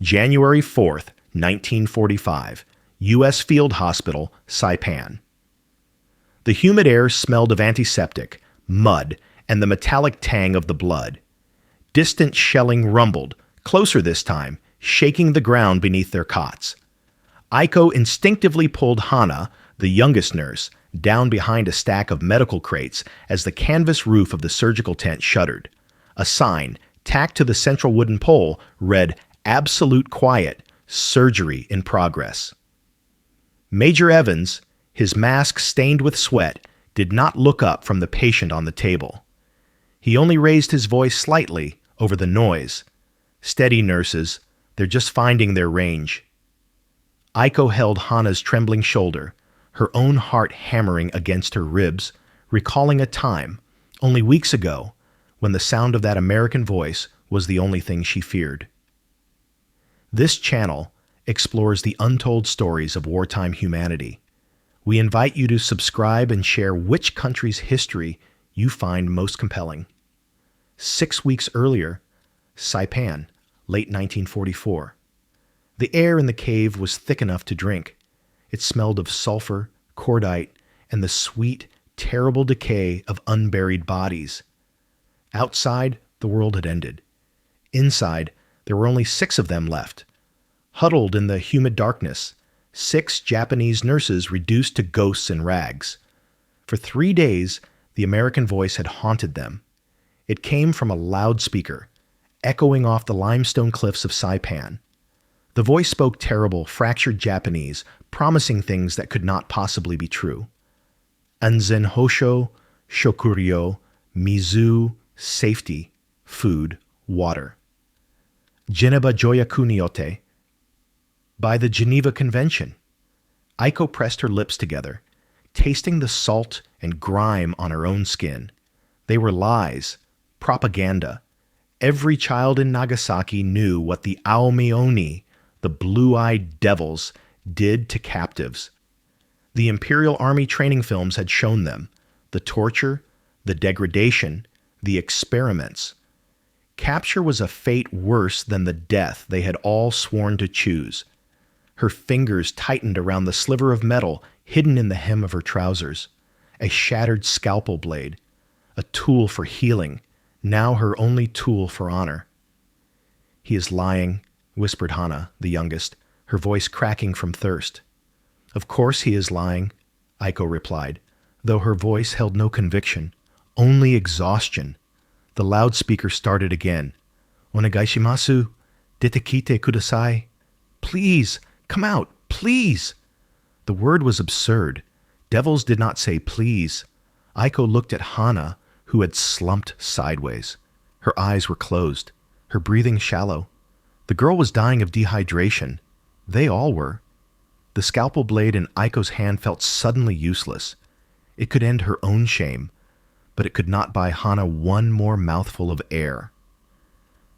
January 4th, 1945, U.S. Field Hospital, Saipan. The humid air smelled of antiseptic, mud, and the metallic tang of the blood. Distant shelling rumbled, closer this time, shaking the ground beneath their cots. Aiko instinctively pulled Hana, the youngest nurse, down behind a stack of medical crates as the canvas roof of the surgical tent shuddered. A sign, tacked to the central wooden pole, read, "Absolute quiet, surgery in progress." Major Evans, his mask stained with sweat, did not look up from the patient on the table. He only raised his voice slightly over the noise. "Steady, nurses. They're just finding their range." Aiko held Hana's trembling shoulder, her own heart hammering against her ribs, recalling a time, only weeks ago, when the sound of that American voice was the only thing she feared. This channel explores the untold stories of wartime humanity. We invite you to subscribe and share which country's history you find most compelling. 6 weeks earlier, Saipan, late 1944. The air in the cave was thick enough to drink. It smelled of sulfur, cordite, and the sweet, terrible decay of unburied bodies. Outside, the world had ended. Inside, there were only 6 of them left. Huddled in the humid darkness, 6 Japanese nurses reduced to ghosts in rags. For 3 days, the American voice had haunted them. It came from a loudspeaker, echoing off the limestone cliffs of Saipan. The voice spoke terrible, fractured Japanese, promising things that could not possibly be true. Anzen hosho, shokuryo, mizu, safety, food, water. Geneva joyaku niote. By the Geneva Convention. Aiko pressed her lips together, tasting the salt and grime on her own skin. They were lies, propaganda. Every child in Nagasaki knew what the Aomioni, the blue-eyed devils, did to captives. The Imperial Army training films had shown them the torture, the degradation, the experiments. Capture was a fate worse than the death they had all sworn to choose. Her fingers tightened around the sliver of metal hidden in the hem of her trousers, a shattered scalpel blade, a tool for healing, now her only tool for honor. "He is lying," whispered Hana, the youngest, her voice cracking from thirst. "Of course he is lying," Aiko replied, though her voice held no conviction, only exhaustion. The loudspeaker started again. "Onegaishimasu, detekite kudasai. Please, come out, please." The word was absurd. Devils did not say please. Aiko looked at Hana, who had slumped sideways. Her eyes were closed, her breathing shallow. The girl was dying of dehydration. They all were. The scalpel blade in Aiko's hand felt suddenly useless. It could end her own shame, but it could not buy Hana one more mouthful of air.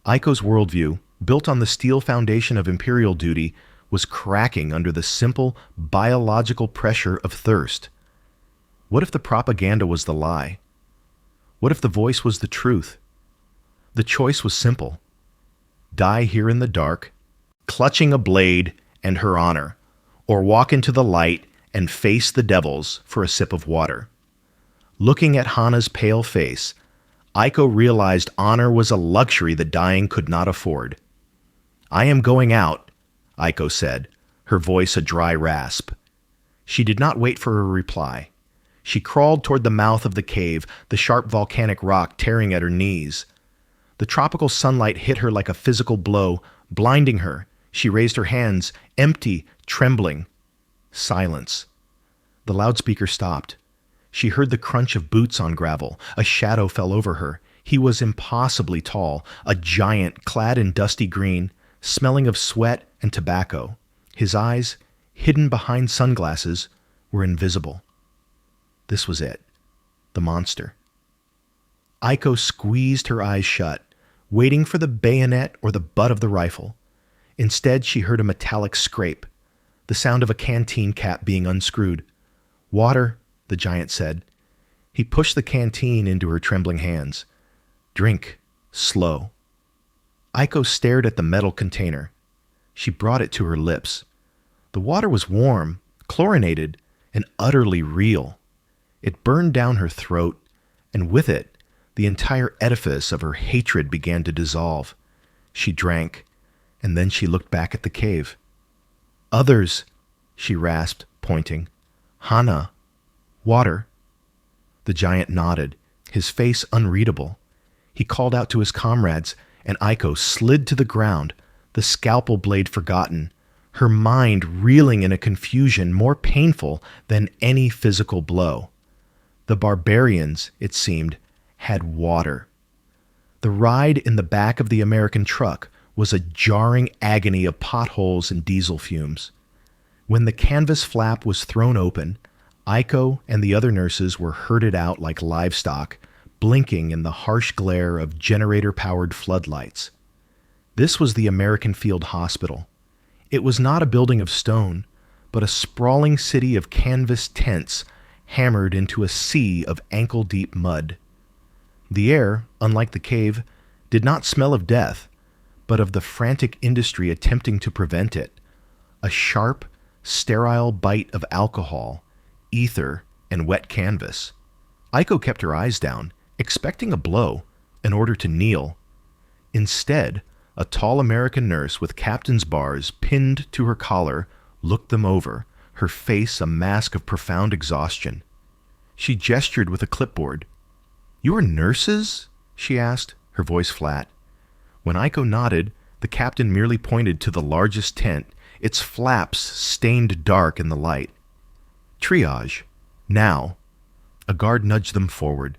Aiko's worldview, built on the steel foundation of imperial duty, was cracking under the simple, biological pressure of thirst. What if the propaganda was the lie? What if the voice was the truth? The choice was simple. Die here in the dark, clutching a blade and her honor, or walk into the light and face the devils for a sip of water. Looking at Hana's pale face, Aiko realized honor was a luxury the dying could not afford. "I am going out," Aiko said, her voice a dry rasp. She did not wait for a reply. She crawled toward the mouth of the cave, the sharp volcanic rock tearing at her knees. The tropical sunlight hit her like a physical blow, blinding her. She raised her hands, empty, trembling. Silence. The loudspeaker stopped. She heard the crunch of boots on gravel. A shadow fell over her. He was impossibly tall, a giant clad in dusty green, smelling of sweat and tobacco. His eyes, hidden behind sunglasses, were invisible. This was it. The monster. Aiko squeezed her eyes shut, waiting for the bayonet or the butt of the rifle. Instead, she heard a metallic scrape, the sound of a canteen cap being unscrewed. "Water," the giant said. He pushed the canteen into her trembling hands. "Drink, slow." Aiko stared at the metal container. She brought it to her lips. The water was warm, chlorinated, and utterly real. It burned down her throat, and with it, the entire edifice of her hatred began to dissolve. She drank, and then she looked back at the cave. "Others," she rasped, pointing. "Hana. Water." The giant nodded, his face unreadable. He called out to his comrades, and Aiko slid to the ground, the scalpel blade forgotten, her mind reeling in a confusion more painful than any physical blow. The barbarians, it seemed, had water. The ride in the back of the American truck was a jarring agony of potholes and diesel fumes. When the canvas flap was thrown open, Aiko and the other nurses were herded out like livestock, blinking in the harsh glare of generator-powered floodlights. This was the American Field Hospital. It was not a building of stone, but a sprawling city of canvas tents hammered into a sea of ankle-deep mud. The air, unlike the cave, did not smell of death, but of the frantic industry attempting to prevent it. A sharp, sterile bite of alcohol, ether, and wet canvas. Aiko kept her eyes down, expecting a blow, in order to kneel. Instead, a tall American nurse with captain's bars pinned to her collar looked them over, her face a mask of profound exhaustion. She gestured with a clipboard. "You are nurses?" she asked, her voice flat. When Aiko nodded, the captain merely pointed to the largest tent, its flaps stained dark in the light. "Triage. Now." A guard nudged them forward.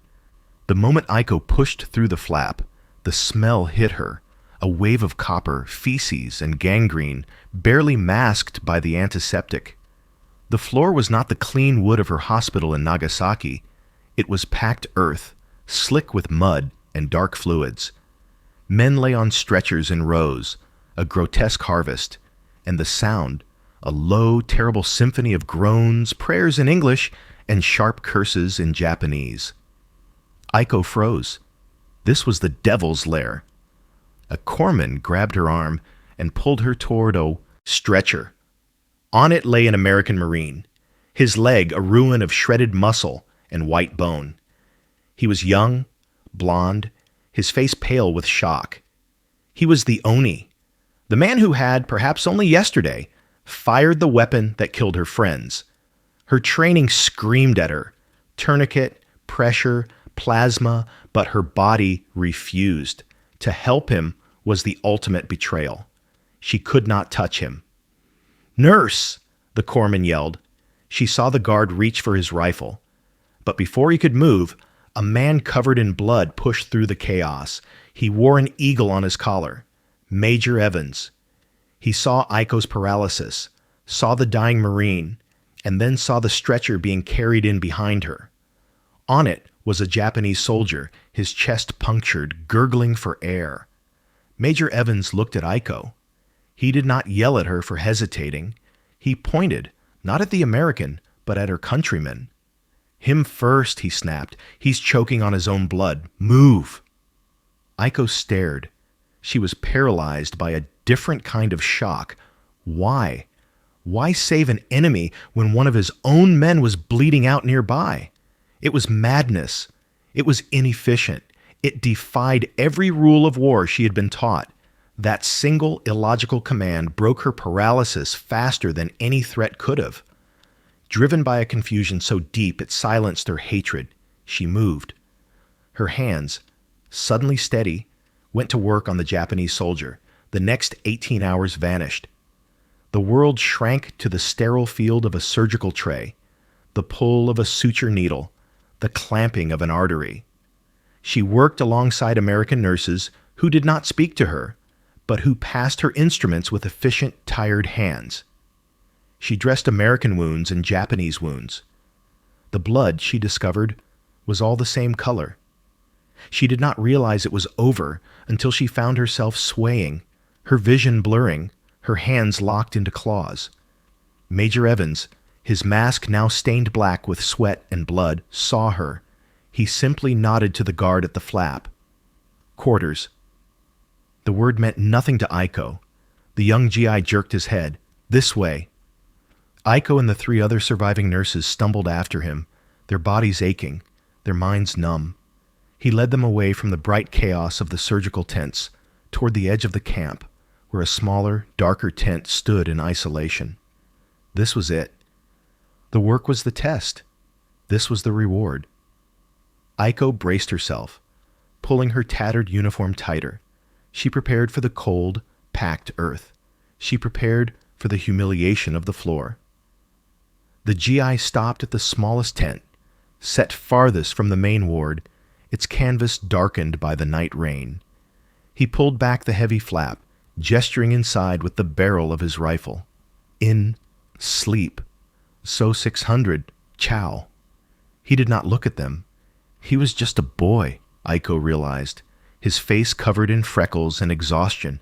The moment Aiko pushed through the flap, the smell hit her, a wave of copper, feces, and gangrene, barely masked by the antiseptic. The floor was not the clean wood of her hospital in Nagasaki. It was packed earth, slick with mud and dark fluids. Men lay on stretchers in rows, a grotesque harvest, and the sound, a low, terrible symphony of groans, prayers in English, and sharp curses in Japanese. Aiko froze. This was the devil's lair. A corpsman grabbed her arm and pulled her toward a stretcher. On it lay an American Marine, his leg a ruin of shredded muscle and white bone. He was young, blond, his face pale with shock. He was the Oni, the man who had, perhaps only yesterday, fired the weapon that killed her friends. Her training screamed at her. Tourniquet, pressure, plasma, but her body refused. To help him was the ultimate betrayal. She could not touch him. "Nurse!" the corpsman yelled. She saw the guard reach for his rifle. But before he could move, a man covered in blood pushed through the chaos. He wore an eagle on his collar. Major Evans. He saw Aiko's paralysis, saw the dying Marine, and then saw the stretcher being carried in behind her. On it was a Japanese soldier, his chest punctured, gurgling for air. Major Evans looked at Aiko. He did not yell at her for hesitating. He pointed, not at the American, but at her countryman. "Him first," he snapped. "He's choking on his own blood. Move!" Aiko stared. She was paralyzed by a different kind of shock. Why? Why save an enemy when one of his own men was bleeding out nearby? It was madness. It was inefficient. It defied every rule of war she had been taught. That single illogical command broke her paralysis faster than any threat could have. Driven by a confusion so deep it silenced her hatred, she moved. Her hands, suddenly steady, went to work on the Japanese soldier. The next 18 hours vanished. The world shrank to the sterile field of a surgical tray, the pull of a suture needle, the clamping of an artery. She worked alongside American nurses who did not speak to her, but who passed her instruments with efficient, tired hands. She dressed American wounds and Japanese wounds. The blood, she discovered, was all the same color. She did not realize it was over until she found herself swaying, her vision blurring, her hands locked into claws. Major Evans, his mask now stained black with sweat and blood, saw her. He simply nodded to the guard at the flap. "Quarters." The word meant nothing to Aiko, The young GI jerked his head. This way. Aiko and the three other surviving nurses stumbled after him, their bodies aching, their minds numb. He led them away from the bright chaos of the surgical tents, toward the edge of the camp, where a smaller, darker tent stood in isolation. This was it. The work was the test. This was the reward. Aiko braced herself, pulling her tattered uniform tighter. She prepared for the cold, packed earth. She prepared for the humiliation of the floor. The GI stopped at the smallest tent, set farthest from the main ward, its canvas darkened by the night rain. He pulled back the heavy flap, gesturing inside with the barrel of his rifle. In, sleep. So 600, chow. He did not look at them. He was just a boy, Aiko realized, his face covered in freckles and exhaustion.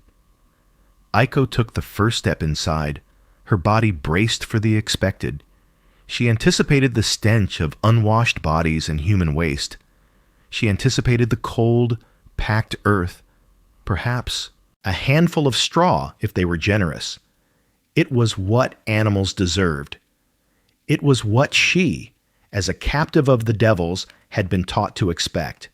Aiko took the first step inside, her body braced for the expected. She anticipated the stench of unwashed bodies and human waste. She anticipated the cold, packed earth, perhaps a handful of straw if they were generous. It was what animals deserved. It was what she, as a captive of the devils, had been taught to expect.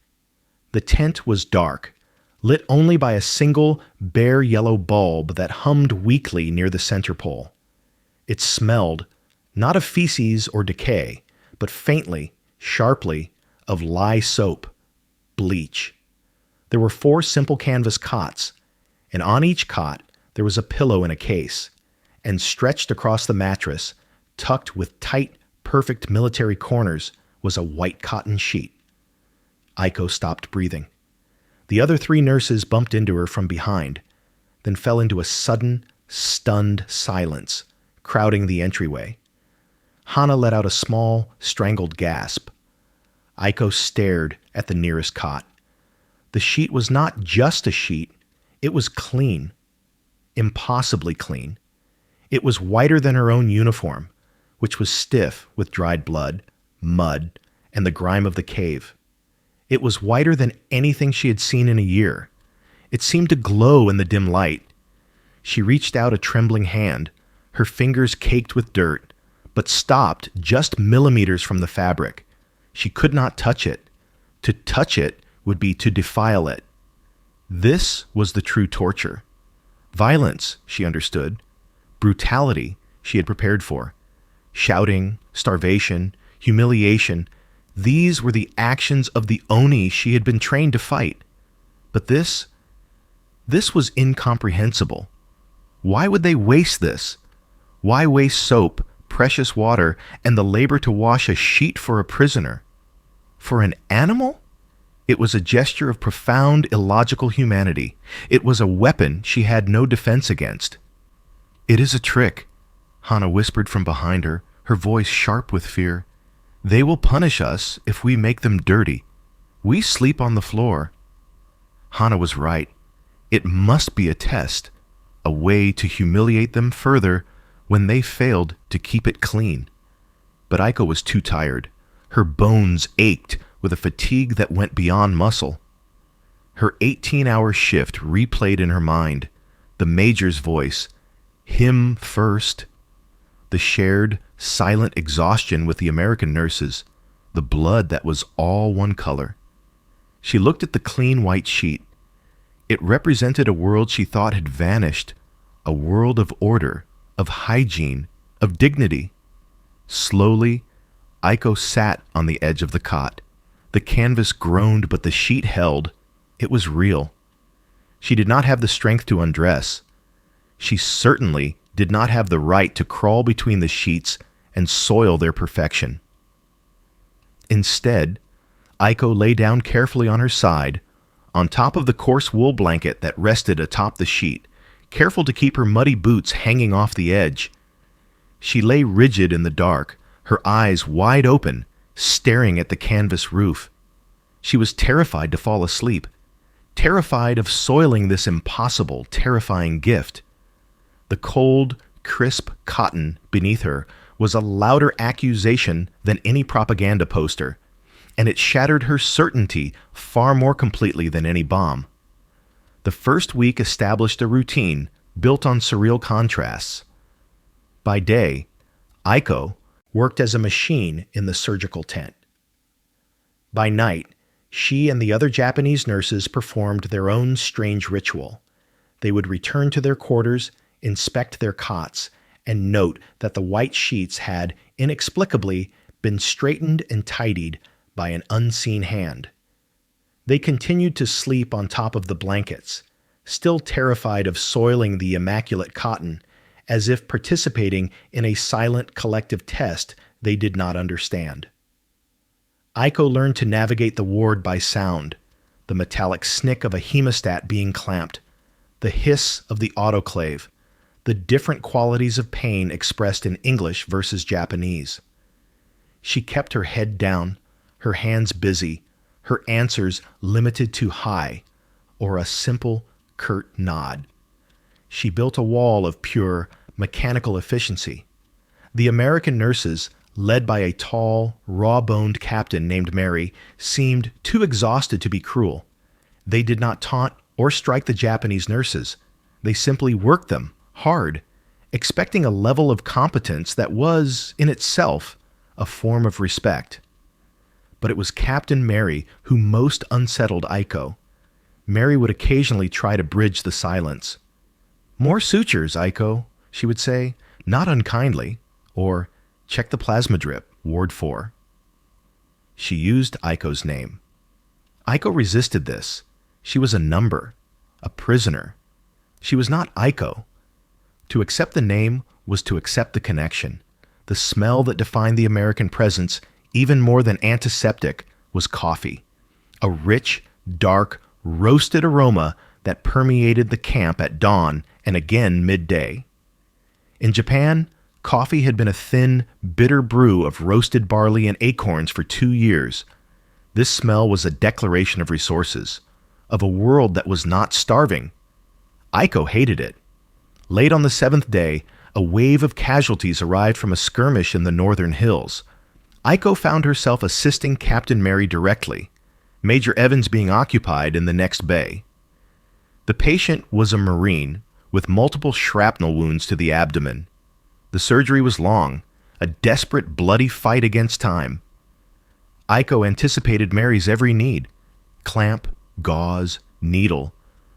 The tent was dark, lit only by a single, bare yellow bulb that hummed weakly near the center pole. It smelled, not of feces or decay, but faintly, sharply, of lye soap, bleach. There were 4 simple canvas cots, and on each cot there was a pillow in a case, and stretched across the mattress, tucked with tight, perfect military corners, was a white cotton sheet. Aiko stopped breathing. The other 3 nurses bumped into her from behind, then fell into a sudden, stunned silence, crowding the entryway. Hana let out a small, strangled gasp. Aiko stared at the nearest cot. The sheet was not just a sheet, it was clean. Impossibly clean. It was whiter than her own uniform, which was stiff with dried blood, mud, and the grime of the cave. It was whiter than anything she had seen in a year. It seemed to glow in the dim light. She reached out a trembling hand, her fingers caked with dirt, but stopped just millimeters from the fabric. She could not touch it. To touch it would be to defile it. This was the true torture. Violence, she understood. Brutality, she had prepared for. Shouting, starvation, humiliation, these were the actions of the Oni she had been trained to fight. But this was incomprehensible. Why would they waste this? Why waste soap, precious water, and the labor to wash a sheet for a prisoner? For an animal? It was a gesture of profound illogical humanity. It was a weapon she had no defense against. "It is a trick," Hana whispered from behind her, her voice sharp with fear. "They will punish us if we make them dirty. We sleep on the floor." Hana was right. It must be a test, a way to humiliate them further when they failed to keep it clean. But Aiko was too tired. Her bones ached with a fatigue that went beyond muscle. Her 18-hour shift replayed in her mind, the major's voice, him first, the shared, silent exhaustion with the American nurses, the blood that was all one color. She looked at the clean white sheet. It represented a world she thought had vanished, a world of order, of hygiene, of dignity. Slowly, Aiko sat on the edge of the cot. The canvas groaned, but the sheet held. It was real. She did not have the strength to undress. She certainly did not have the right to crawl between the sheets and soil their perfection. Instead, Aiko lay down carefully on her side, on top of the coarse wool blanket that rested atop the sheet, careful to keep her muddy boots hanging off the edge. She lay rigid in the dark, her eyes wide open, staring at the canvas roof. She was terrified to fall asleep, terrified of soiling this impossible, terrifying gift. The cold, crisp cotton beneath her was a louder accusation than any propaganda poster, and it shattered her certainty far more completely than any bomb. The first week established a routine, built on surreal contrasts. By day, Aiko worked as a machine in the surgical tent. By night, she and the other Japanese nurses performed their own strange ritual. They would return to their quarters, inspect their cots, and note that the white sheets had, inexplicably, been straightened and tidied by an unseen hand. They continued to sleep on top of the blankets, still terrified of soiling the immaculate cotton, as if participating in a silent collective test they did not understand. Aiko learned to navigate the ward by sound, the metallic snick of a hemostat being clamped, the hiss of the autoclave, the different qualities of pain expressed in English versus Japanese. She kept her head down, her hands busy, her answers limited to hi, or a simple, curt nod. She built a wall of pure, mechanical efficiency. The American nurses, led by a tall, raw-boned captain named Mary, seemed too exhausted to be cruel. They did not taunt or strike the Japanese nurses. They simply worked them hard, expecting a level of competence that was, in itself, a form of respect. But it was Captain Mary who most unsettled Aiko. Mary would occasionally try to bridge the silence. "More sutures, Aiko," she would say, not unkindly, or "Check the plasma drip, Ward 4. She used Aiko's name. Aiko resisted this. She was a number, a prisoner. She was not Aiko. To accept the name was to accept the connection. The smell that defined the American presence, even more than antiseptic, was coffee. A rich, dark, roasted aroma that permeated the camp at dawn and again midday. In Japan, coffee had been a thin, bitter brew of roasted barley and acorns for 2 years. This smell was a declaration of resources, of a world that was not starving. Aiko hated it. Late on the 7th day, a wave of casualties arrived from a skirmish in the northern hills. Aiko found herself assisting Captain Mary directly, Major Evans being occupied in the next bay. The patient was a Marine with multiple shrapnel wounds to the abdomen. The surgery was long, a desperate, bloody fight against time. Aiko anticipated Mary's every need: clamp, gauze, needle,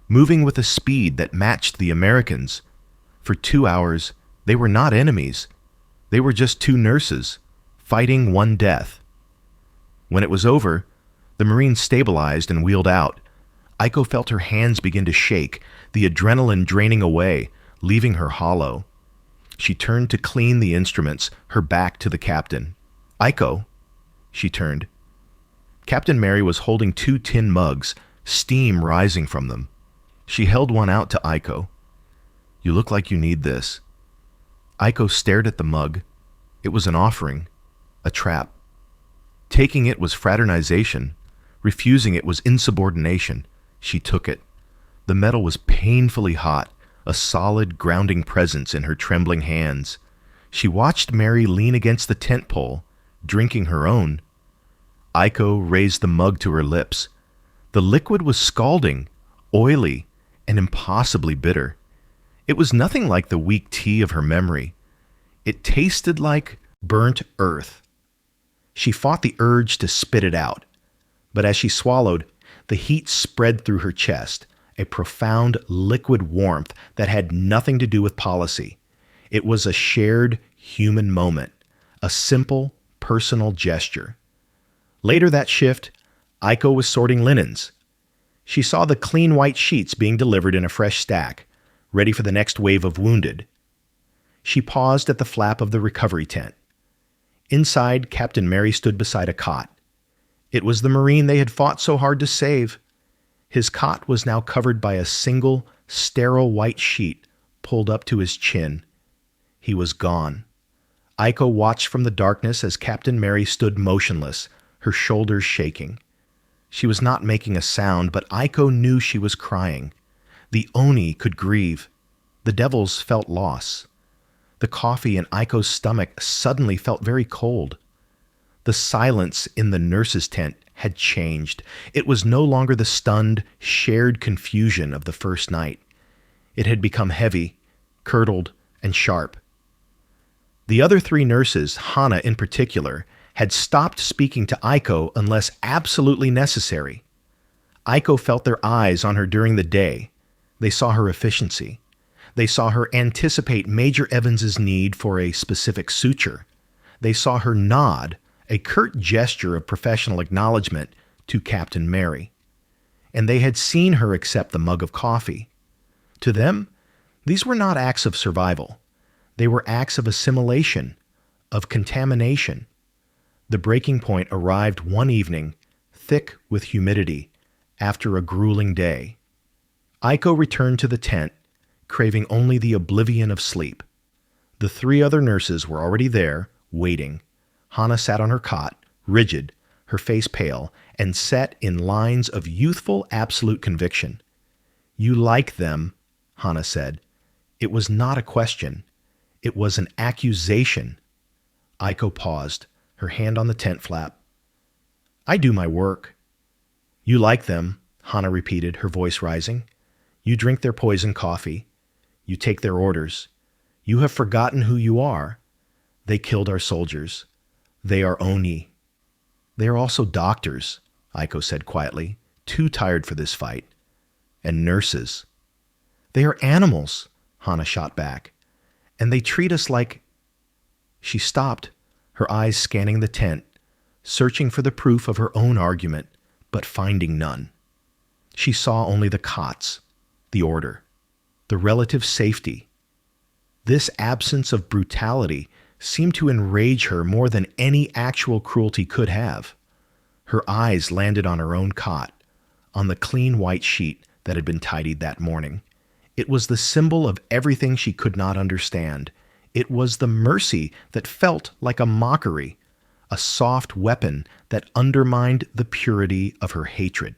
moving with a speed that matched the Americans. For 2 hours, they were not enemies. They were just 2 nurses, fighting one death. When it was over, the Marine stabilized and wheeled out. Aiko felt her hands begin to shake, the adrenaline draining away, leaving her hollow. She turned to clean the instruments, her back to the captain. "Aiko," she turned. Captain Mary was holding 2 tin mugs, steam rising from them. She held one out to Aiko. "You look like you need this." Aiko stared at the mug. It was an offering, a trap. Taking it was fraternization. Refusing it was insubordination. She took it. The metal was painfully hot, a solid, grounding presence in her trembling hands. She watched Mary lean against the tent pole, drinking her own. Aiko raised the mug to her lips. The liquid was scalding, oily, and impossibly bitter. It was nothing like the weak tea of her memory. It tasted like burnt earth. She fought the urge to spit it out, but as she swallowed, the heat spread through her chest, a profound liquid warmth that had nothing to do with policy. It was a shared human moment, a simple, personal gesture. Later that shift, Aiko was sorting linens. She saw the clean white sheets being delivered in a fresh stack, ready for the next wave of wounded. She paused at the flap of the recovery tent. Inside, Captain Mary stood beside a cot. It was the Marine they had fought so hard to save. His cot was now covered by a single, sterile white sheet pulled up to his chin. He was gone. Aiko watched from the darkness as Captain Mary stood motionless, her shoulders shaking. She was not making a sound, but Aiko knew she was crying. The Oni could grieve. The devils felt loss. The coffee in Aiko's stomach suddenly felt very cold. The silence in the nurse's tent had changed. It was no longer the stunned, shared confusion of the first night. It had become heavy, curdled, and sharp. The other three nurses, Hana in particular, had stopped speaking to Aiko unless absolutely necessary. Aiko felt their eyes on her during the day. They saw her efficiency. They saw her anticipate Major Evans's need for a specific suture. They saw her nod, a curt gesture of professional acknowledgement, to Captain Mary. And they had seen her accept the mug of coffee. To them, these were not acts of survival. They were acts of assimilation, of contamination. The breaking point arrived one evening, thick with humidity, after a grueling day. Aiko returned to the tent, craving only the oblivion of sleep. The three other nurses were already there, waiting. Hana sat on her cot, rigid, her face pale, and set in lines of youthful absolute conviction. "You like them," Hana said. It was not a question. It was an accusation. Aiko paused, her hand on the tent flap. "I do my work." "You like them," Hana repeated, her voice rising. "You drink their poison coffee. You take their orders. You have forgotten who you are. They killed our soldiers. They are Oni." "They are also doctors," Aiko said quietly, too tired for this fight. "And nurses." "They are animals," Hana shot back. "And they treat us like—" She stopped, her eyes scanning the tent, searching for the proof of her own argument, but finding none. She saw only the cots, the order, the relative safety. This absence of brutality seemed to enrage her more than any actual cruelty could have. Her eyes landed on her own cot, on the clean white sheet that had been tidied that morning. It was the symbol of everything she could not understand. It was the mercy that felt like a mockery, a soft weapon that undermined the purity of her hatred.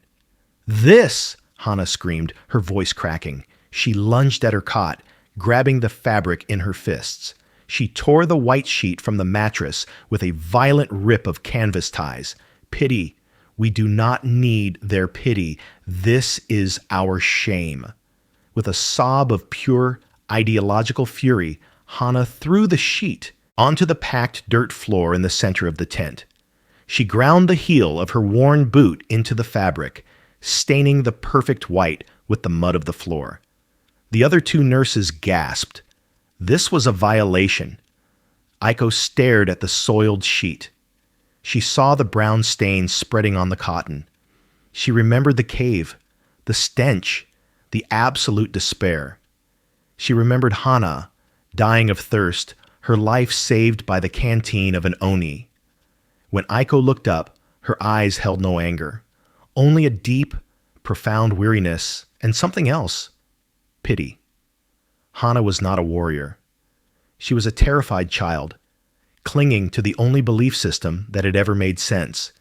"This!" Hana screamed, her voice cracking. She lunged at her cot, grabbing the fabric in her fists. She tore the white sheet from the mattress with a violent rip of canvas ties. "Pity. We do not need their pity. This is our shame." With a sob of pure ideological fury, Hana threw the sheet onto the packed dirt floor in the center of the tent. She ground the heel of her worn boot into the fabric, staining the perfect white with the mud of the floor. The other two nurses gasped. This was a violation. Aiko stared at the soiled sheet. She saw the brown stains spreading on the cotton. She remembered the cave, the stench, the absolute despair. She remembered Hana, dying of thirst, her life saved by the canteen of an Oni. When Aiko looked up, her eyes held no anger, only a deep, profound weariness and something else, pity. Hana was not a warrior. She was a terrified child, clinging to the only belief system that had ever made sense,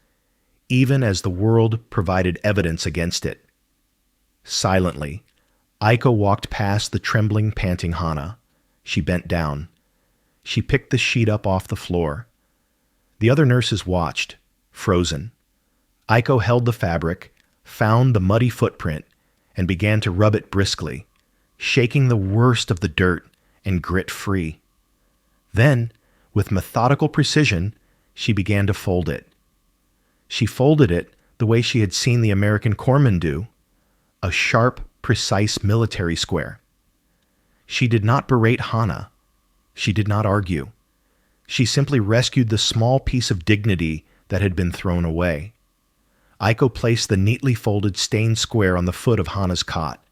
even as the world provided evidence against it. Silently, Aiko walked past the trembling, panting Hana. She bent down. She picked the sheet up off the floor. The other nurses watched, frozen. Aiko held the fabric, found the muddy footprint, and began to rub it briskly, shaking the worst of the dirt and grit free. Then, with methodical precision, she began to fold it. She folded it the way she had seen the American corpsmen do, a sharp, precise military square. She did not berate Hana. She did not argue. She simply rescued the small piece of dignity that had been thrown away. Aiko placed the neatly folded stained square on the foot of Hana's cot.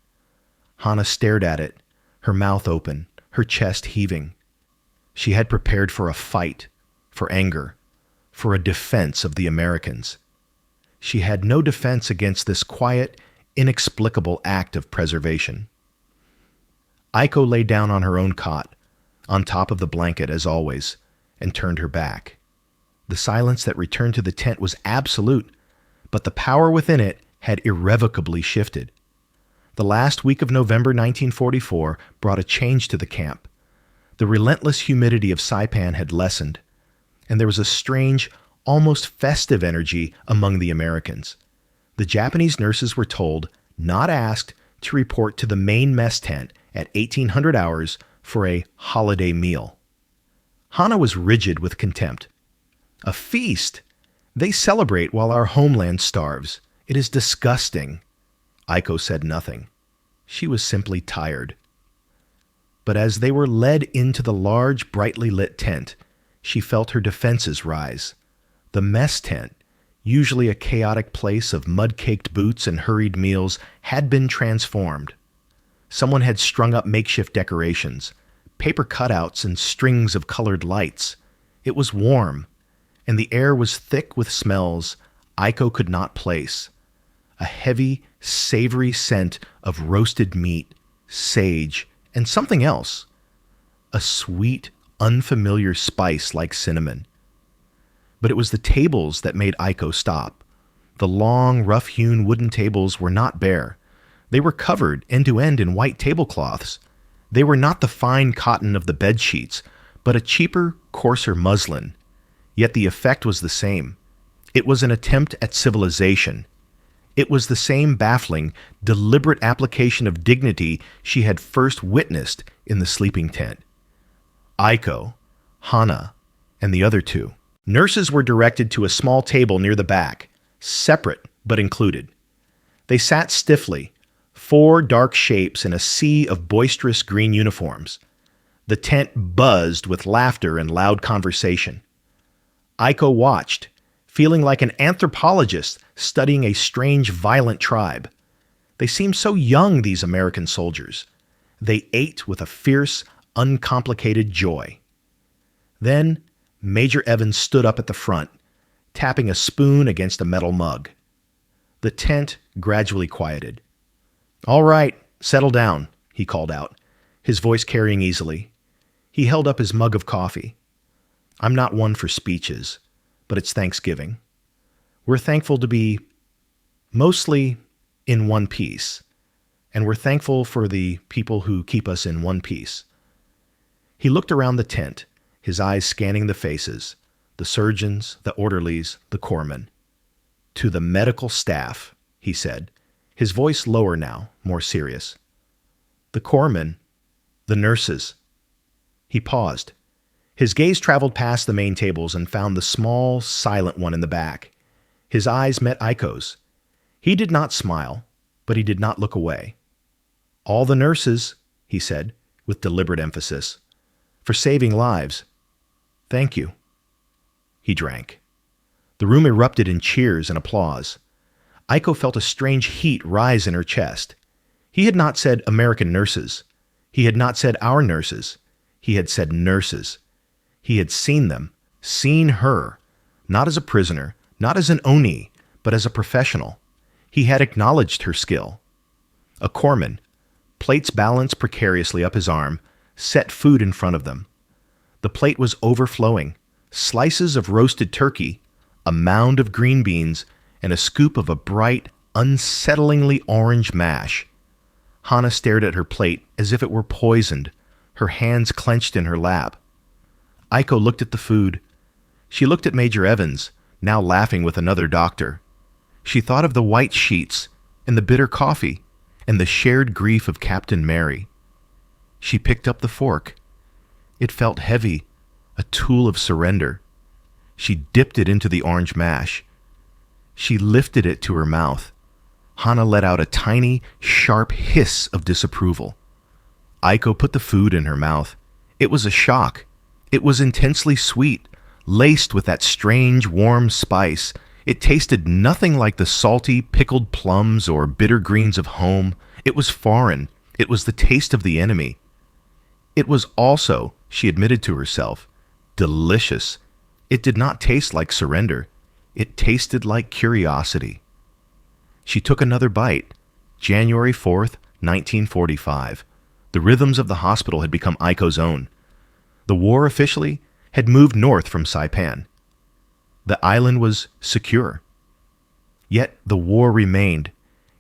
Hana stared at it, her mouth open, her chest heaving. She had prepared for a fight, for anger, for a defense of the Americans. She had no defense against this quiet, inexplicable act of preservation. Aiko lay down on her own cot, on top of the blanket as always, and turned her back. The silence that returned to the tent was absolute, but the power within it had irrevocably shifted. The last week of November 1944 brought a change to the camp. The relentless humidity of Saipan had lessened, and there was a strange, almost festive energy among the Americans. The Japanese nurses were told, not asked, to report to the main mess tent at 1800 hours for a holiday meal. Hana was rigid with contempt. A feast? They celebrate while our homeland starves. It is disgusting. Aiko said nothing. She was simply tired. But as they were led into the large, brightly lit tent, she felt her defenses rise. The mess tent, usually a chaotic place of mud-caked boots and hurried meals, had been transformed. Someone had strung up makeshift decorations, paper cutouts and strings of colored lights. It was warm, and the air was thick with smells Aiko could not place. A heavy, savory scent of roasted meat, sage, and something else. A sweet, unfamiliar spice like cinnamon. But it was the tables that made Aiko stop. The long, rough-hewn wooden tables were not bare. They were covered end-to-end in white tablecloths. They were not the fine cotton of the bed sheets, but a cheaper, coarser muslin. Yet the effect was the same. It was an attempt at civilization. It was the same baffling, deliberate application of dignity she had first witnessed in the sleeping tent. Aiko, Hana, and the other two. Nurses were directed to a small table near the back, separate but included. They sat stiffly, four dark shapes in a sea of boisterous green uniforms. The tent buzzed with laughter and loud conversation. Aiko watched, feeling like an anthropologist studying a strange, violent tribe. They seemed so young, these American soldiers. They ate with a fierce, uncomplicated joy. Then Major Evans stood up at the front, tapping a spoon against a metal mug. The tent gradually quieted. "All right, settle down," he called out, his voice carrying easily. He held up his mug of coffee. "I'm not one for speeches, but it's Thanksgiving. We're thankful to be mostly in one piece, and we're thankful for the people who keep us in one piece." He looked around the tent, his eyes scanning the faces, the surgeons, the orderlies, the corpsmen. "To the medical staff," he said, his voice lower now, more serious. "The corpsmen, the nurses." He paused. His gaze traveled past the main tables and found the small, silent one in the back. His eyes met Aiko's. He did not smile, but he did not look away. "All the nurses," he said, with deliberate emphasis, "for saving lives. Thank you." He drank. The room erupted in cheers and applause. Aiko felt a strange heat rise in her chest. He had not said American nurses. He had not said our nurses. He had said nurses. He had seen them, seen her, not as a prisoner, not as an oni, but as a professional. He had acknowledged her skill. A corpsman, plates balanced precariously up his arm, set food in front of them. The plate was overflowing, slices of roasted turkey, a mound of green beans, and a scoop of a bright, unsettlingly orange mash. Hana stared at her plate as if it were poisoned, her hands clenched in her lap. Aiko looked at the food. She looked at Major Evans, now laughing with another doctor. She thought of the white sheets, and the bitter coffee, and the shared grief of Captain Mary. She picked up the fork. It felt heavy, a tool of surrender. She dipped it into the orange mash. She lifted it to her mouth. Hana let out a tiny, sharp hiss of disapproval. Aiko put the food in her mouth. It was a shock. It was intensely sweet, laced with that strange, warm spice. It tasted nothing like the salty, pickled plums or bitter greens of home. It was foreign. It was the taste of the enemy. It was also, she admitted to herself, delicious. It did not taste like surrender. It tasted like curiosity. She took another bite. January 4th, 1945. The rhythms of the hospital had become Aiko's own. The war officially had moved north from Saipan. The island was secure. Yet the war remained,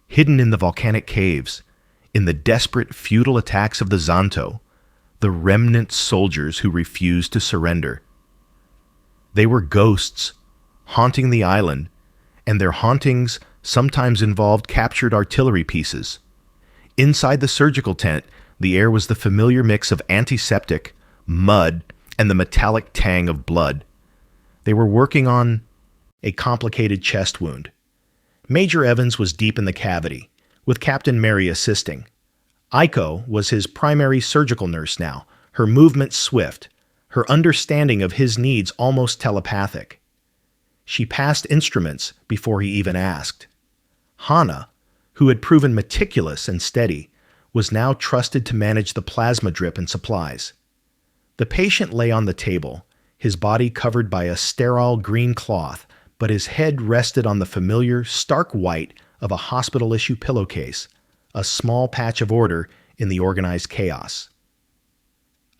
hidden in the volcanic caves, in the desperate, futile attacks of the Zanto, the remnant soldiers who refused to surrender. They were ghosts, haunting the island, and their hauntings sometimes involved captured artillery pieces. Inside the surgical tent, The air was the familiar mix of antiseptic, mud, and the metallic tang of blood. They were working on a complicated chest wound. Major Evans was deep in the cavity, with Captain Mary assisting. Aiko was his primary surgical nurse now, her movements swift, her understanding of his needs almost telepathic. She passed instruments before he even asked. Hana, who had proven meticulous and steady, was now trusted to manage the plasma drip and supplies. The patient lay on the table, his body covered by a sterile green cloth, but his head rested on the familiar, stark white of a hospital-issue pillowcase, a small patch of order in the organized chaos.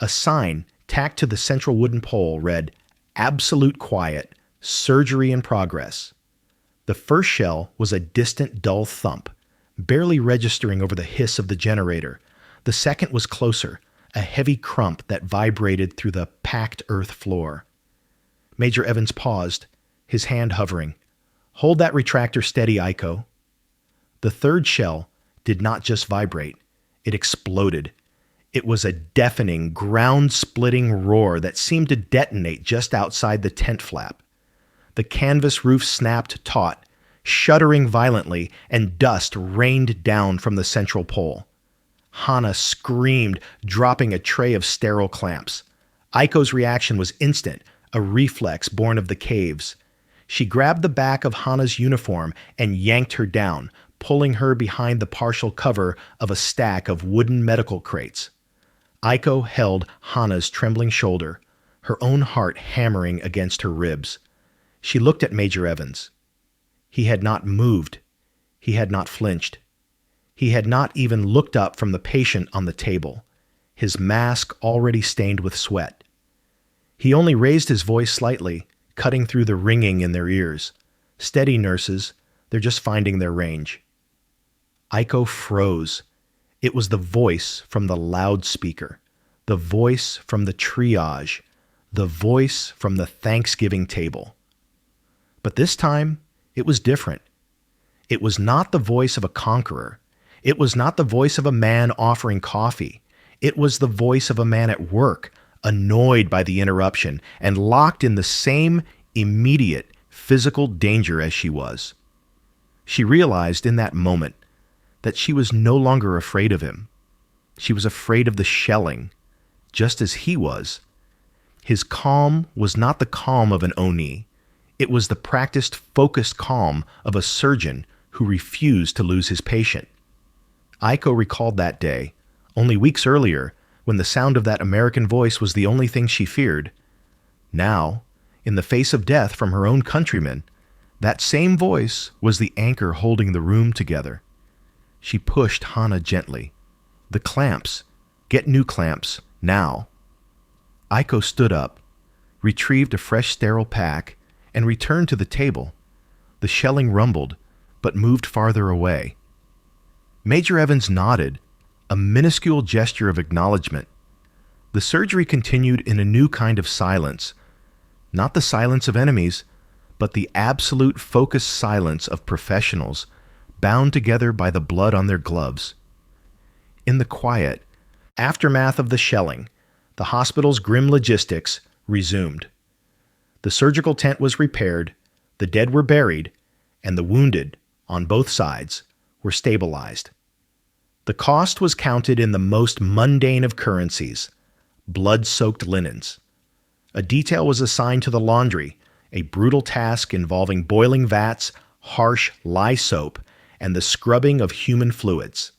A sign tacked to the central wooden pole read, "Absolute quiet, surgery in progress." The first shell was a distant, dull thump, barely registering over the hiss of the generator. The second was closer, a heavy crump that vibrated through the packed earth floor. Major Evans paused, his hand hovering. "Hold that retractor steady, Aiko." The third shell did not just vibrate, it exploded. It was a deafening, ground-splitting roar that seemed to detonate just outside the tent flap. The canvas roof snapped taut, shuddering violently, and dust rained down from the central pole. Hana screamed, dropping a tray of sterile clamps. Aiko's reaction was instant, a reflex born of the caves. She grabbed the back of Hana's uniform and yanked her down, pulling her behind the partial cover of a stack of wooden medical crates. Aiko held Hana's trembling shoulder, her own heart hammering against her ribs. She looked at Major Evans. He had not moved. He had not flinched. He had not even looked up from the patient on the table, his mask already stained with sweat. He only raised his voice slightly, cutting through the ringing in their ears. "Steady, nurses. They're just finding their range." Aiko froze. It was the voice from the loudspeaker, the voice from the triage, the voice from the Thanksgiving table. But this time, it was different. It was not the voice of a conqueror. It was not the voice of a man offering coffee. It was the voice of a man at work, annoyed by the interruption and locked in the same immediate physical danger as she was. She realized in that moment that she was no longer afraid of him. She was afraid of the shelling, just as he was. His calm was not the calm of an Oni. It was the practiced, focused calm of a surgeon who refused to lose his patient. Aiko recalled that day, only weeks earlier, when the sound of that American voice was the only thing she feared. Now, in the face of death from her own countrymen, that same voice was the anchor holding the room together. She pushed Hana gently. "The clamps. Get new clamps, now." Aiko stood up, retrieved a fresh sterile pack, and returned to the table. The shelling rumbled, but moved farther away. Major Evans nodded, a minuscule gesture of acknowledgement. The surgery continued in a new kind of silence. Not the silence of enemies, but the absolute focused silence of professionals, bound together by the blood on their gloves. In the quiet, aftermath of the shelling, the hospital's grim logistics resumed. The surgical tent was repaired, the dead were buried, and the wounded, on both sides, were stabilized. The cost was counted in the most mundane of currencies, blood-soaked linens. A detail was assigned to the laundry, a brutal task involving boiling vats, harsh lye soap, and the scrubbing of human fluids.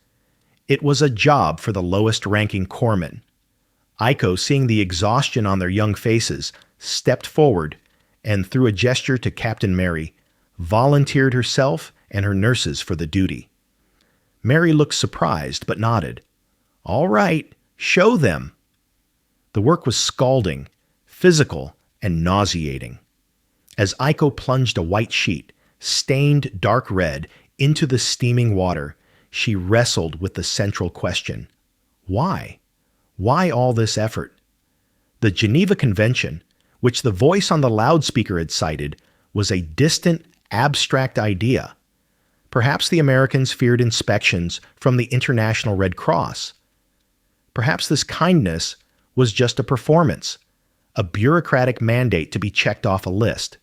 It was a job for the lowest-ranking corpsmen. Aiko, seeing the exhaustion on their young faces, stepped forward and, through a gesture to Captain Mary, volunteered herself and her nurses for the duty. Mary looked surprised but nodded. "All right, show them." The work was scalding, physical, and nauseating. As Aiko plunged a white sheet, stained dark red, into the steaming water, she wrestled with the central question. Why? Why all this effort? The Geneva Convention, which the voice on the loudspeaker had cited, was a distant, abstract idea. Perhaps the Americans feared inspections from the International Red Cross. Perhaps this kindness was just a performance, a bureaucratic mandate to be checked off a list.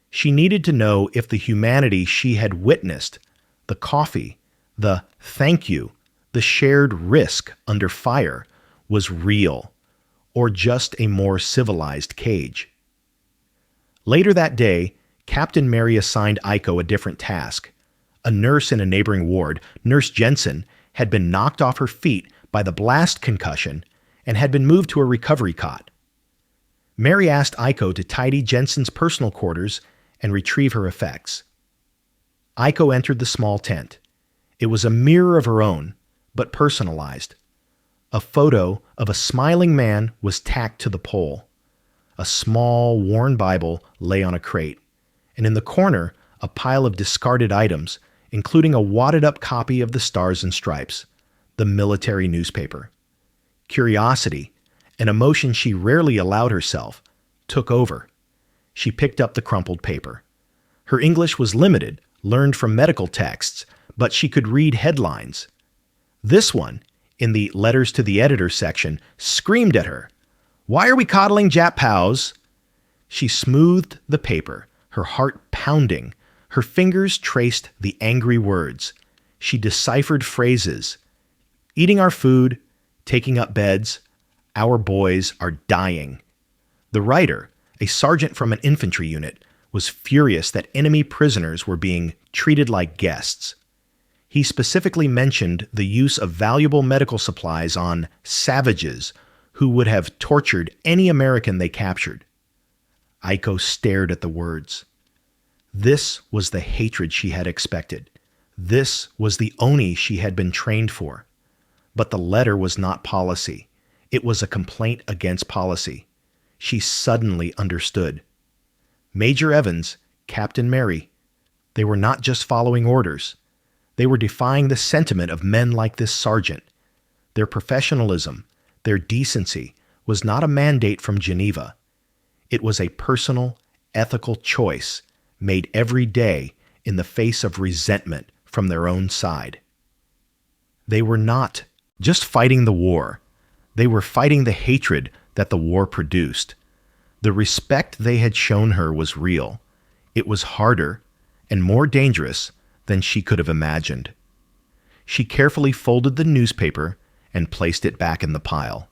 She needed to know if the humanity she had witnessed, the coffee, the thank you, the shared risk under fire, was real, or just a more civilized cage. Later that day, Captain Mary assigned Aiko a different task. A nurse in a neighboring ward, Nurse Jensen, had been knocked off her feet by the blast concussion and had been moved to a recovery cot. Mary asked Aiko to tidy Jensen's personal quarters and retrieve her effects. Aiko entered the small tent. It was a mirror of her own, but personalized. A photo of a smiling man was tacked to the pole. A small, worn Bible lay on a crate, and in the corner, a pile of discarded items, including a wadded-up copy of the Stars and Stripes, the military newspaper. Curiosity, an emotion she rarely allowed herself, took over. She picked up the crumpled paper. Her English was limited, learned from medical texts, but she could read headlines. This one, in the Letters to the Editor section, screamed at her, "Why are we coddling Jap POWs?" She smoothed the paper, her heart pounding. Her fingers traced the angry words. She deciphered phrases. "Eating our food, taking up beds, our boys are dying." The writer, a sergeant from an infantry unit, was furious that enemy prisoners were being treated like guests. He specifically mentioned the use of valuable medical supplies on savages who would have tortured any American they captured. Aiko stared at the words. This was the hatred she had expected. This was the Oni she had been trained for. But the letter was not policy. It was a complaint against policy. She suddenly understood. Major Evans, Captain Mary, they were not just following orders. They were defying the sentiment of men like this sergeant. Their professionalism, their decency, was not a mandate from Geneva. It was a personal, ethical choice made every day in the face of resentment from their own side. They were not just fighting the war. They were fighting the hatred that the war produced. The respect they had shown her was real. It was harder and more dangerous than she could have imagined. She carefully folded the newspaper and placed it back in the pile.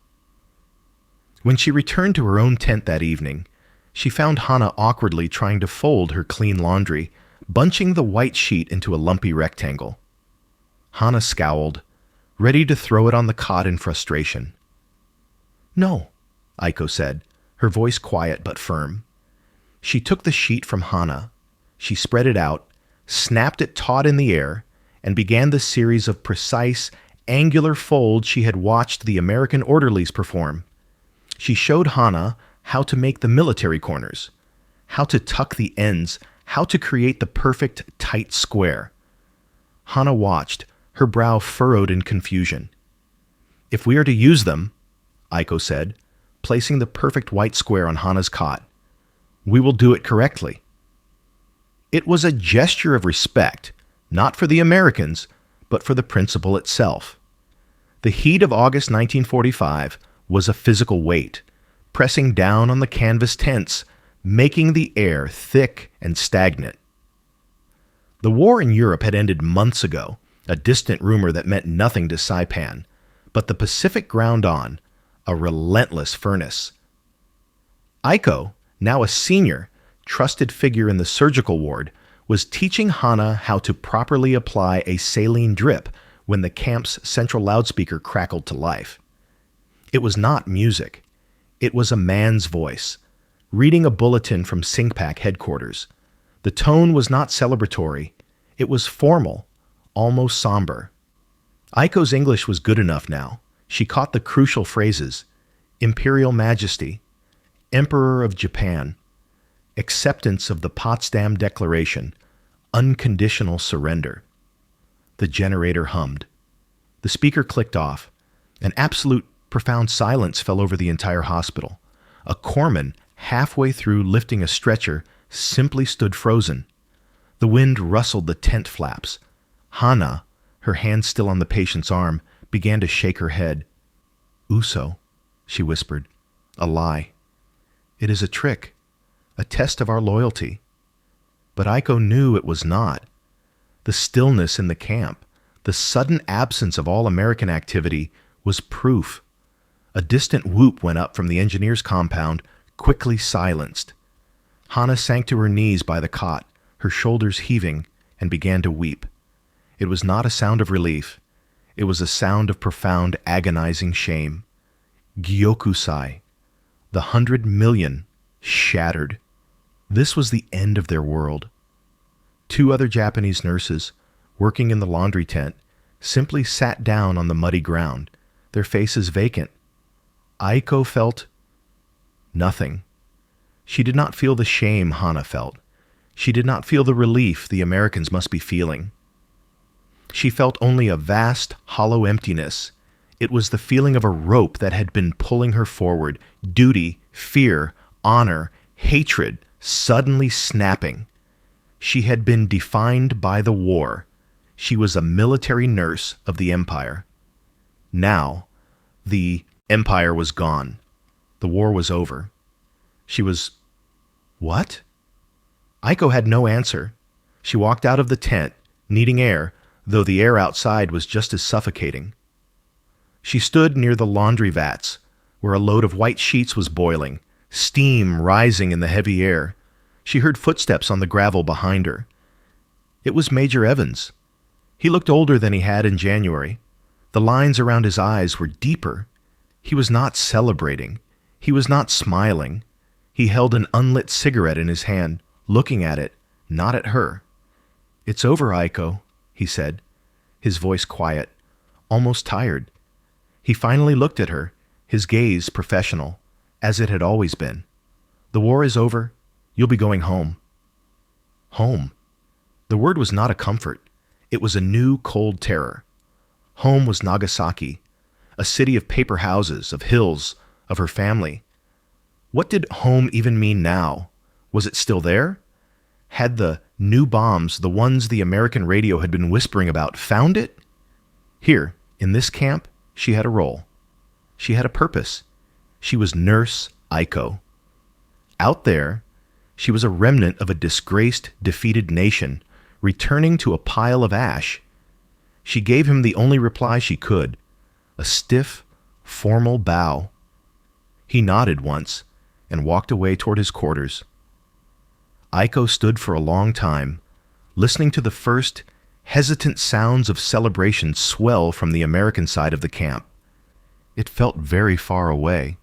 When she returned to her own tent that evening, she found Hannah awkwardly trying to fold her clean laundry, bunching the white sheet into a lumpy rectangle. Hannah scowled, ready to throw it on the cot in frustration. "No," Aiko said, her voice quiet but firm. She took the sheet from Hannah. She spread it out, snapped it taut in the air, and began the series of precise, angular folds she had watched the American orderlies perform. She showed Hannah how to make the military corners, how to tuck the ends, how to create the perfect tight square. Hannah watched, her brow furrowed in confusion. "If we are to use them," Aiko said, placing the perfect white square on Hannah's cot, "we will do it correctly." It was a gesture of respect, not for the Americans, but for the principle itself. The heat of August 1945 was a physical weight, pressing down on the canvas tents, making the air thick and stagnant. The war in Europe had ended months ago, a distant rumor that meant nothing to Saipan, but the Pacific ground on, a relentless furnace. Aiko, now a senior, trusted figure in the surgical ward, was teaching Hannah how to properly apply a saline drip when the camp's central loudspeaker crackled to life. It was not music. It was a man's voice, reading a bulletin from SINCPAC headquarters. The tone was not celebratory. It was formal, almost somber. Aiko's English was good enough now. She caught the crucial phrases: Imperial Majesty, Emperor of Japan, acceptance of the Potsdam Declaration, unconditional surrender. The generator hummed. The speaker clicked off. An absolute profound silence fell over the entire hospital. A corpsman, halfway through lifting a stretcher, simply stood frozen. The wind rustled the tent flaps. Hannah, her hand still on the patient's arm, began to shake her head. Uso, she whispered. A lie. It is a trick, a test of our loyalty. But Aiko knew it was not. The stillness in the camp, the sudden absence of all American activity, was proof. A distant whoop went up from the engineer's compound, quickly silenced. Hana sank to her knees by the cot, her shoulders heaving, and began to weep. It was not a sound of relief. It was a sound of profound, agonizing shame. Gyokusai, the 100 million, shattered. This was the end of their world. 2 other Japanese nurses, working in the laundry tent, simply sat down on the muddy ground, their faces vacant. Aiko felt nothing. She did not feel the shame Hana felt. She did not feel the relief the Americans must be feeling. She felt only a vast, hollow emptiness. It was the feeling of a rope that had been pulling her forward, duty, fear, honor, hatred, suddenly snapping. She had been defined by the war. She was a military nurse of the Empire. Now, the Empire was gone. The war was over. She was... What? Aiko had no answer. She walked out of the tent, needing air, though the air outside was just as suffocating. She stood near the laundry vats, where a load of white sheets was boiling, steam rising in the heavy air. She heard footsteps on the gravel behind her. It was Major Evans. He looked older than he had in January. The lines around his eyes were deeper. He was not celebrating. He was not smiling. He held an unlit cigarette in his hand, looking at it, not at her. "It's over, Aiko," he said, his voice quiet, almost tired. He finally looked at her, his gaze professional, as it had always been. "The war is over. You'll be going home." Home. The word was not a comfort. It was a new, cold terror. Home was Nagasaki, a city of paper houses, of hills, of her family. What did home even mean now? Was it still there? Had the new bombs, the ones the American radio had been whispering about, found it? Here, in this camp, she had a role. She had a purpose. She was Nurse Aiko. Out there, she was a remnant of a disgraced, defeated nation, returning to a pile of ash. She gave him the only reply she could, a stiff, formal bow. He nodded once and walked away toward his quarters. Aiko stood for a long time, listening to the first hesitant sounds of celebration swell from the American side of the camp. It felt very far away.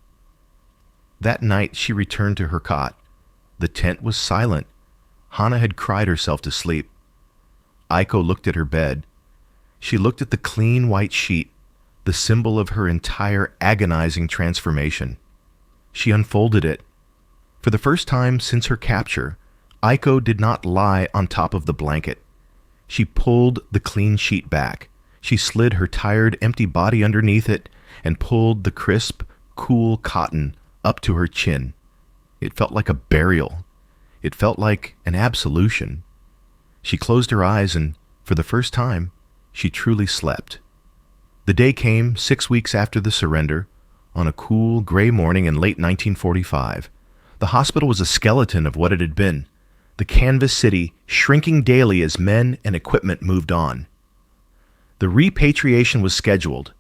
That night she returned to her cot. The tent was silent. Hana had cried herself to sleep. Aiko looked at her bed. She looked at the clean white sheet, the symbol of her entire agonizing transformation. She unfolded it. For the first time since her capture, Aiko did not lie on top of the blanket. She pulled the clean sheet back. She slid her tired, empty body underneath it and pulled the crisp, cool cotton up to her chin. It felt like a burial. It felt like an absolution. She closed her eyes and, for the first time, she truly slept. The day came 6 weeks after the surrender, on a cool, gray morning in late 1945. The hospital was a skeleton of what it had been, the canvas city shrinking daily as men and equipment moved on. The repatriation was scheduled.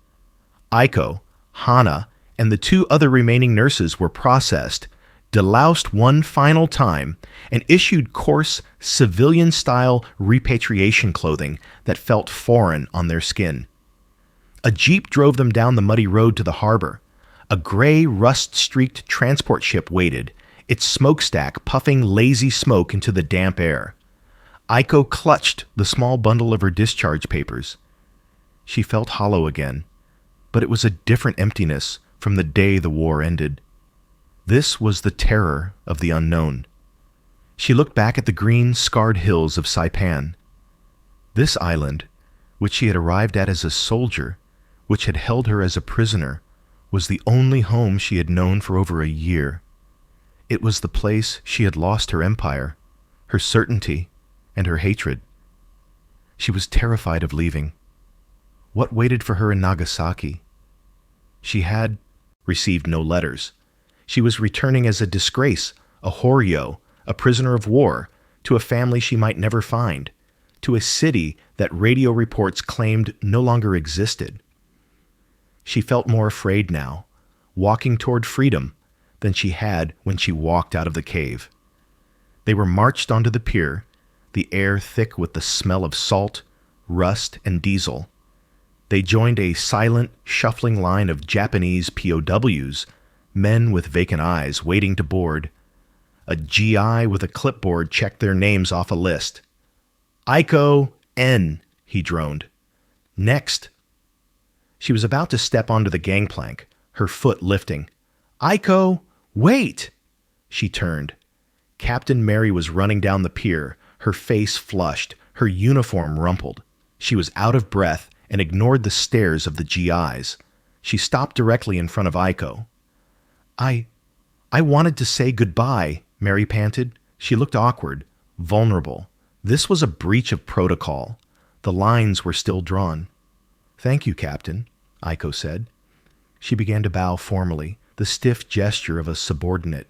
Aiko, Hana, and the 2 other remaining nurses were processed, deloused one final time, and issued coarse, civilian-style repatriation clothing that felt foreign on their skin. A jeep drove them down the muddy road to the harbor. A gray, rust-streaked transport ship waited, its smokestack puffing lazy smoke into the damp air. Aiko clutched the small bundle of her discharge papers. She felt hollow again, but it was a different emptiness from the day the war ended. This was the terror of the unknown. She looked back at the green, scarred hills of Saipan. This island, which she had arrived at as a soldier, which had held her as a prisoner, was the only home she had known for over a year. It was the place she had lost her empire, her certainty, and her hatred. She was terrified of leaving. What waited for her in Nagasaki? She had received no letters. She was returning as a disgrace, a Horio, a prisoner of war, to a family she might never find, to a city that radio reports claimed no longer existed. She felt more afraid now, walking toward freedom, than she had when she walked out of the cave. They were marched onto the pier, the air thick with the smell of salt, rust, and diesel. They joined a silent, shuffling line of Japanese POWs, men with vacant eyes waiting to board. A GI with a clipboard checked their names off a list. "Aiko N," he droned. "Next." She was about to step onto the gangplank, her foot lifting. "Aiko, wait!" She turned. Captain Mary was running down the pier, her face flushed, her uniform rumpled. She was out of breath and ignored the stares of the GIs. She stopped directly in front of Aiko. I wanted to say goodbye," Mary panted. She looked awkward, vulnerable. This was a breach of protocol. The lines were still drawn. "Thank you, Captain," Aiko said. She began to bow formally, the stiff gesture of a subordinate.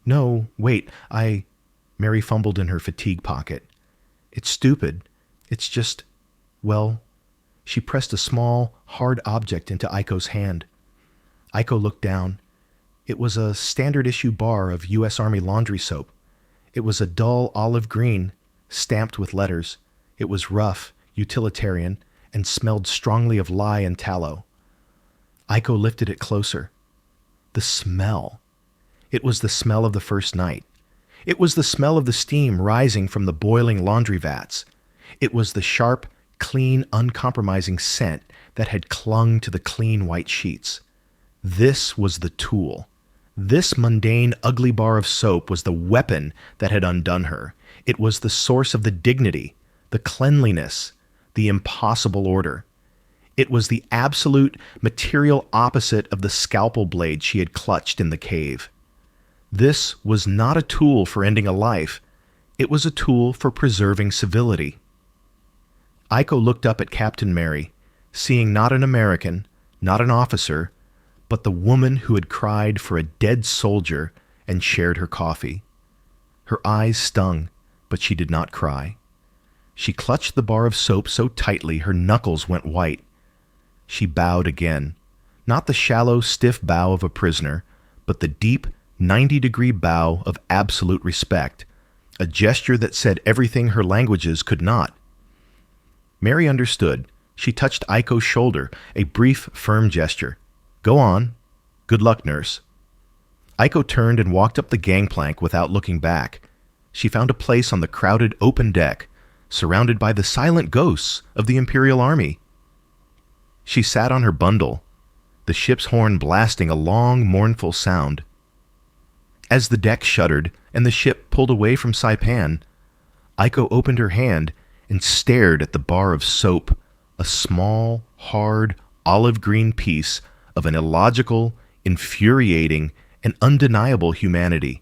"No, wait, Mary fumbled in her fatigue pocket. "It's stupid. It's just, well..." She pressed a small, hard object into Aiko's hand. Aiko looked down. It was a standard-issue bar of U.S. Army laundry soap. It was a dull olive green, stamped with letters. It was rough, utilitarian, and smelled strongly of lye and tallow. Aiko lifted it closer. The smell. It was the smell of the first night. It was the smell of the steam rising from the boiling laundry vats. It was the sharp, clean, uncompromising scent that had clung to the clean white sheets. This was the tool. This mundane, ugly bar of soap was the weapon that had undone her. It was the source of the dignity, the cleanliness, the impossible order. It was the absolute material opposite of the scalpel blade she had clutched in the cave. This was not a tool for ending a life. It was a tool for preserving civility. Aiko looked up at Captain Mary, seeing not an American, not an officer, but the woman who had cried for a dead soldier and shared her coffee. Her eyes stung, but she did not cry. She clutched the bar of soap so tightly her knuckles went white. She bowed again, not the shallow, stiff bow of a prisoner, but the deep, 90-degree bow of absolute respect, a gesture that said everything her languages could not. Mary understood. She touched Aiko's shoulder, a brief, firm gesture. "Go on. Good luck, nurse." Aiko turned and walked up the gangplank without looking back. She found a place on the crowded open deck, surrounded by the silent ghosts of the Imperial Army. She sat on her bundle, the ship's horn blasting a long, mournful sound. As the deck shuddered and the ship pulled away from Saipan, Aiko opened her hand and stared at the bar of soap, a small, hard, olive-green piece of an illogical, infuriating, and undeniable humanity.